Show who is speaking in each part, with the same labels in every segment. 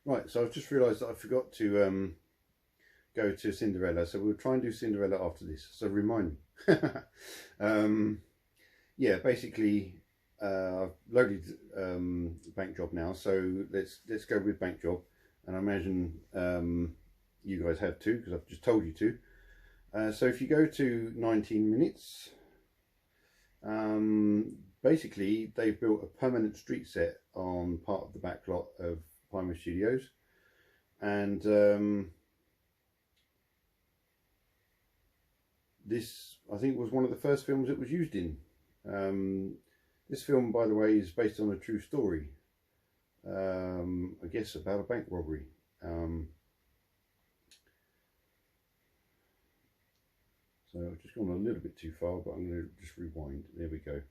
Speaker 1: Right, so I've just realised that I forgot to go to Cinderella, so we'll try and do Cinderella after this. So remind me. um, yeah, basically, I've loaded Bank Job now, so let's go with Bank Job, and I imagine you guys have too because I've just told you to. So if you go to 19 minutes, basically they've built a permanent street set on part of the back lot of Pinewood Studios, and this I think was one of the first films it was used in. This film, by the way, is based on a true story, I guess about a bank robbery. So I've just gone a little bit too far, but I'm going to just rewind. There we go.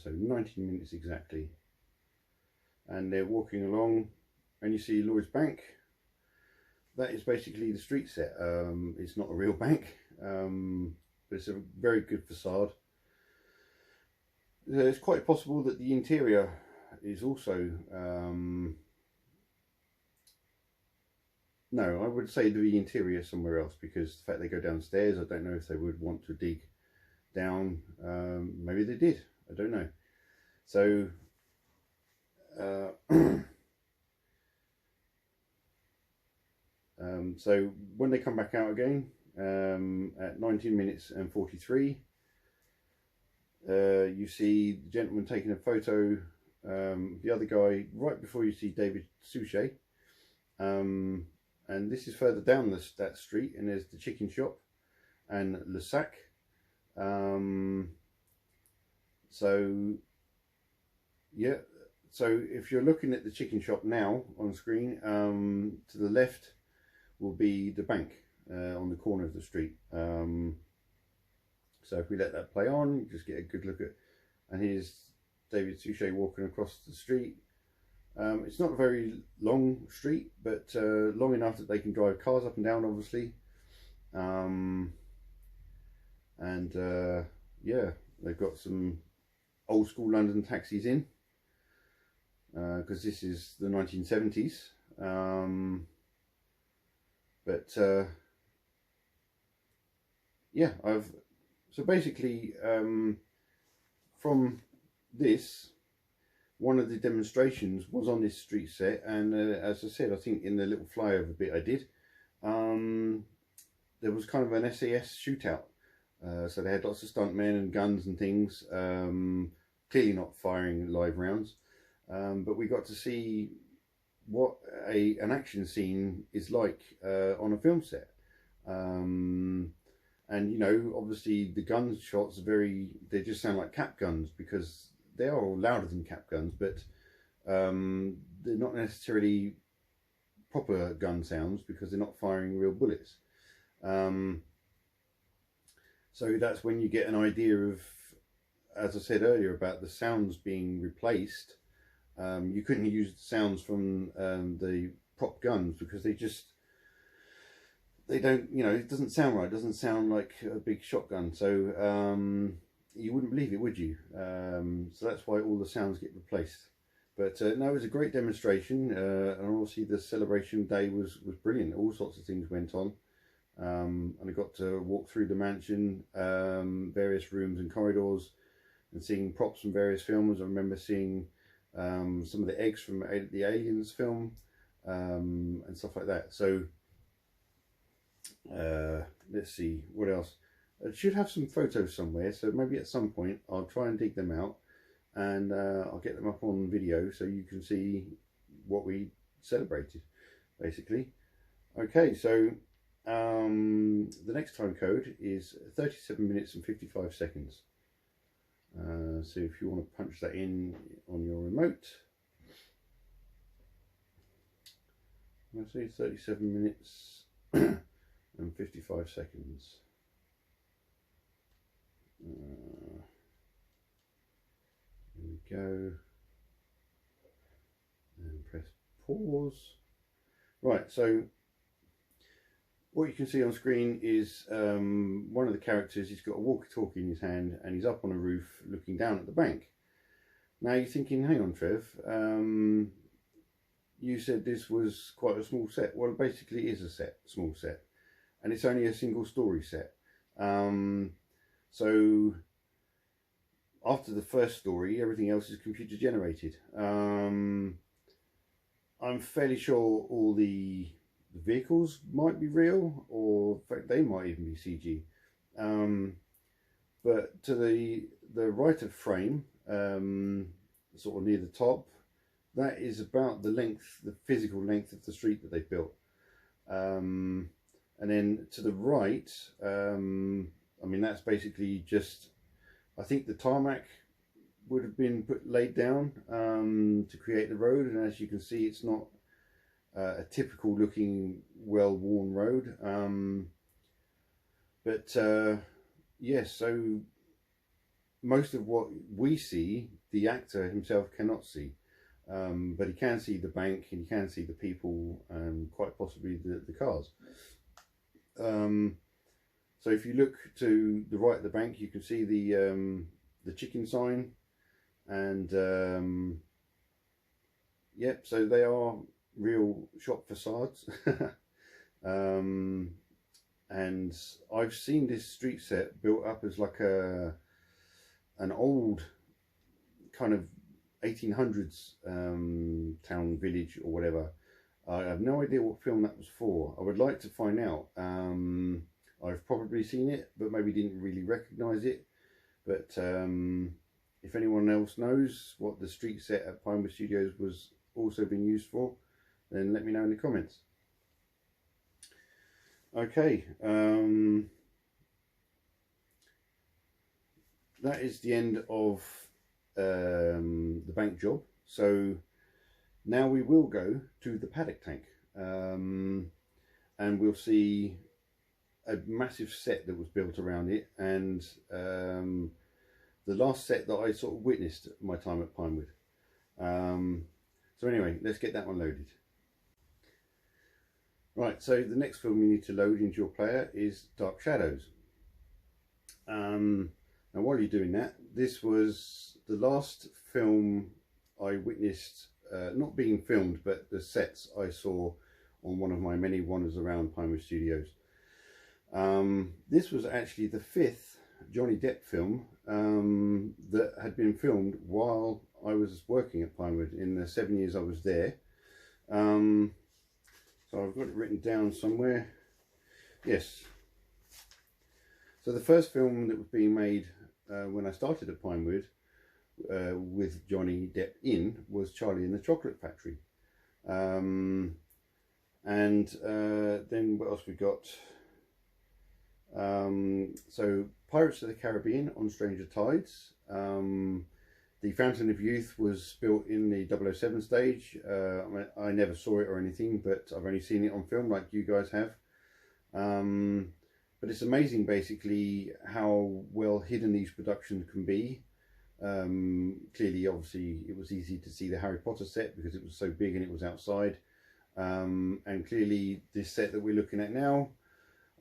Speaker 1: So 19 minutes exactly. And they're walking along, and you see Lloyd's Bank. That is basically the street set. It's not a real bank, but it's a very good facade. It's quite possible that the interior is also no, I would say the interior somewhere else, because the fact they go downstairs, I don't know if they would want to dig down. Maybe they did, I don't know. So so when they come back out again at 19 minutes and 43, you see the gentleman taking a photo, the other guy right before you see David Suchet, and this is further down that street, and there's the chicken shop and Le Sac. So yeah, so if you're looking at the chicken shop now on screen, to the left will be the bank on the corner of the street. So if we let that play on, you just get a good look at, and here's David Suchet walking across the street. It's not a very long street, but long enough that they can drive cars up and down, obviously. Yeah, they've got some old school London taxis in, because this is the 1970s. Yeah, so basically from this, one of the demonstrations was on this street set, and as I said, I think in the little flyover bit I did, there was kind of an SAS shootout. So they had lots of stuntmen and guns and things, clearly not firing live rounds, but we got to see what an action scene is like on a film set. And you know, obviously the gun shots they just sound like cap guns, because they are all louder than cap guns, but they're not necessarily proper gun sounds because they're not firing real bullets. So that's when you get an idea of, as I said earlier, about the sounds being replaced. You couldn't use the sounds from the prop guns because they don't, you know, it doesn't sound right. It doesn't sound like a big shotgun. So you wouldn't believe it, would you? So that's why all the sounds get replaced. But no, it was a great demonstration, and obviously the celebration day was brilliant. All sorts of things went on, and I got to walk through the mansion, various rooms and corridors, and seeing props from various films. I remember seeing some of the eggs from the Aliens film, and stuff like that. So let's see what else. I should have some photos somewhere, so maybe at some point I'll try and dig them out, and I'll get them up on video so you can see what we celebrated, basically. Okay, so the next time code is 37 minutes and 55 seconds. So if you want to punch that in on your remote, I say 37 minutes and 55 seconds. There we go, and press pause. Right, so what you can see on screen is one of the characters. He's got a walkie-talkie in his hand and he's up on a roof looking down at the bank. Now you're thinking, hang on Trev, you said this was quite a small set. Well, basically it is a small set, and it's only a single story set. So after the first story, everything else is computer generated. I'm fairly sure all the vehicles might be real, or in fact they might even be CG. But to the right of frame, sort of near the top, that is about the length, the physical length of the street that they built. And then to the right, I mean that's basically just, I think the tarmac would have been laid down to create the road, and as you can see it's not a typical looking well-worn road. Yes, so most of what we see, the actor himself cannot see, but he can see the bank and he can see the people and quite possibly the cars. So if you look to the right of the bank, you can see the chicken sign, and yep, so they are real shop facades. And I've seen this street set built up as like an old kind of 1800s town, village or whatever. I have no idea what film that was for. I would like to find out. I've probably seen it, but maybe didn't really recognise it. But if anyone else knows what the street set at Pinewood Studios was also being used for, then let me know in the comments. Okay, that is the end of the bank job. So now we will go to the Paddock Tank, and we'll see a massive set that was built around it, and the last set that I sort of witnessed at my time at Pinewood. So anyway, let's get that one loaded. Right, so the next film you need to load into your player is Dark Shadows. Now while you're doing that, this was the last film I witnessed, not being filmed, but the sets I saw on one of my many wanders around Pinewood Studios. This was actually the 5th Johnny Depp film that had been filmed while I was working at Pinewood in the 7 years I was there. So I've got it written down somewhere. Yes. So the first film that was being made when I started at Pinewood with Johnny Depp in was Charlie and the Chocolate Factory. And then what else we got? So Pirates of the Caribbean on Stranger Tides. The Fountain of Youth was built in the 007 stage. I never saw it or anything, but I've only seen it on film like you guys have. But it's amazing basically how well hidden these productions can be. Clearly, obviously, it was easy to see the Harry Potter set because it was so big and it was outside. And clearly this set that we're looking at now,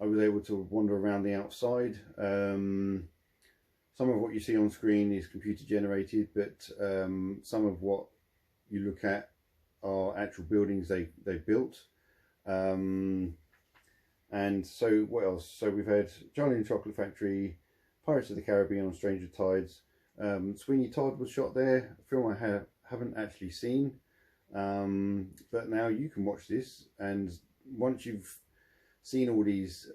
Speaker 1: I was able to wander around the outside. Some of what you see on screen is computer generated, but some of what you look at are actual buildings they built. And so what else? So we've had Charlie and the Chocolate Factory, Pirates of the Caribbean on Stranger Tides. Sweeney Todd was shot there, a film I haven't actually seen. But now you can watch this, and once you've seen all these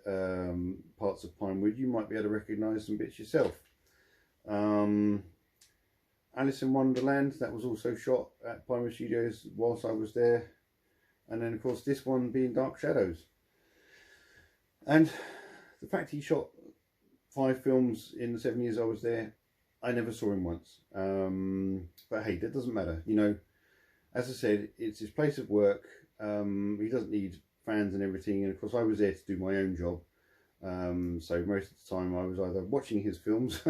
Speaker 1: parts of Pinewood, you might be able to recognise some bits yourself. Alice in Wonderland, that was also shot at Pinewood Studios whilst I was there. And then of course this one being Dark Shadows. And the fact he shot 5 films in the 7 years I was there, I never saw him once. But hey, that doesn't matter. You know, as I said, it's his place of work. He doesn't need fans and everything. And of course I was there to do my own job. So most of the time I was either watching his films.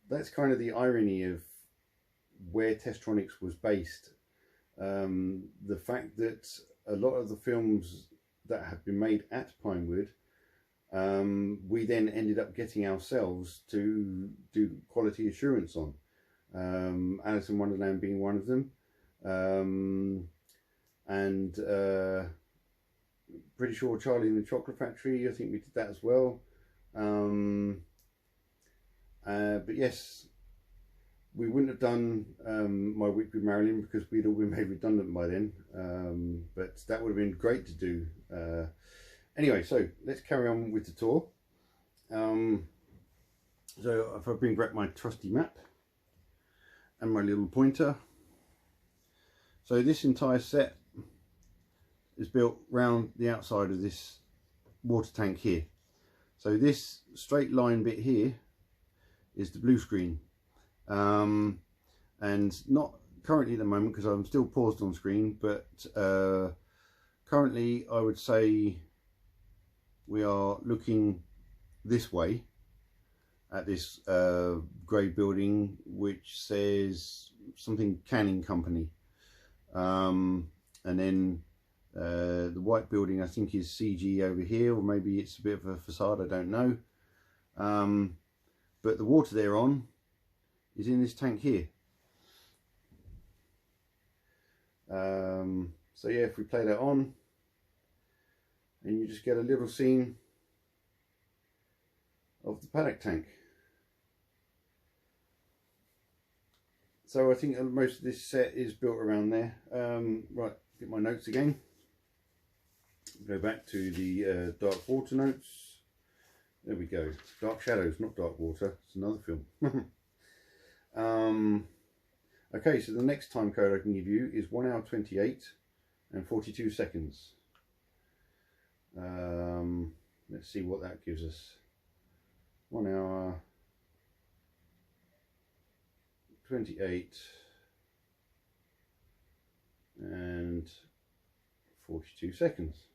Speaker 1: That's kind of the irony of where Testronics was based. The fact that a lot of the films that had been made at Pinewood, we then ended up getting ourselves to do quality assurance on. Alice in Wonderland being one of them, and pretty sure Charlie and the Chocolate Factory, I think we did that as well. But yes, we wouldn't have done My Week with Marilyn because we'd all been made redundant by then, but that would have been great to do. Anyway, so let's carry on with the tour. So if I bring back my trusty map and my little pointer. So this entire set is built round the outside of this water tank here. So this straight line bit here is the blue screen, and not currently at the moment because I'm still paused on screen, but currently I would say we are looking this way at this grey building which says something Canning Company, and then the white building I think is CG over here, or maybe it's a bit of a facade, I don't know, but the water they're on is in this tank here. So yeah, if we play that on, and you just get a little scene of the Paddock Tank. So I think most of this set is built around there. Right, get my notes again. Go back to the Dark Water notes. There we go. Dark Shadows, not Dark Water. It's another film. Okay, so the next time code I can give you is 1 hour 28 and 42 seconds. Let's see what that gives us. 1 hour 28 and 42 seconds.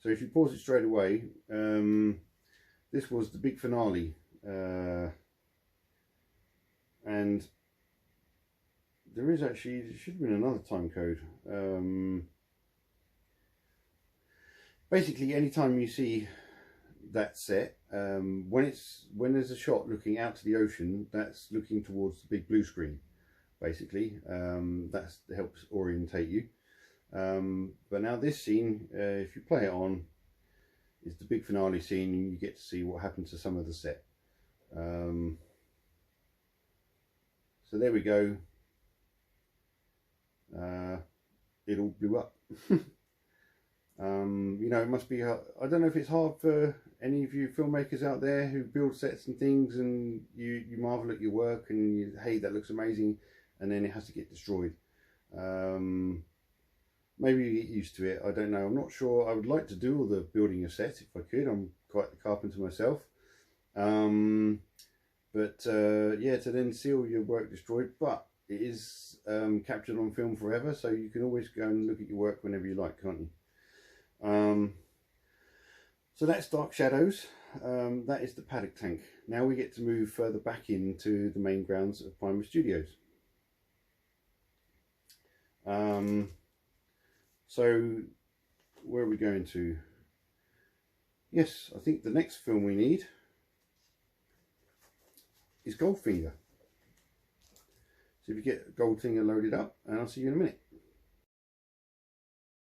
Speaker 1: So if you pause it straight away, this was the big finale, and there should have been another time code. Basically, anytime you see that set, when there's a shot looking out to the ocean, that's looking towards the big blue screen. Basically, that helps orientate you. But now this scene, if you play it on, is the big finale scene, and you get to see what happened to some of the set. So there we go. It all blew up. You know, it must be, I don't know if it's hard for any of you filmmakers out there who build sets and things, and you marvel at your work and you, hey, that looks amazing, and then it has to get destroyed. Maybe you get used to it, I don't know, I'm not sure. I would like to do all the building a set if I could. I'm quite the carpenter myself. But yeah, to then see all your work destroyed, but it is captured on film forever, so you can always go and look at your work whenever you like, can't you? So that's Dark Shadows. That is the Paddock Tank. Now we get to move further back into the main grounds of Pinewood Studios. So where are we going to? Yes, I think the next film we need is Goldfinger. So if you get Goldfinger loaded up, and I'll see you in a minute.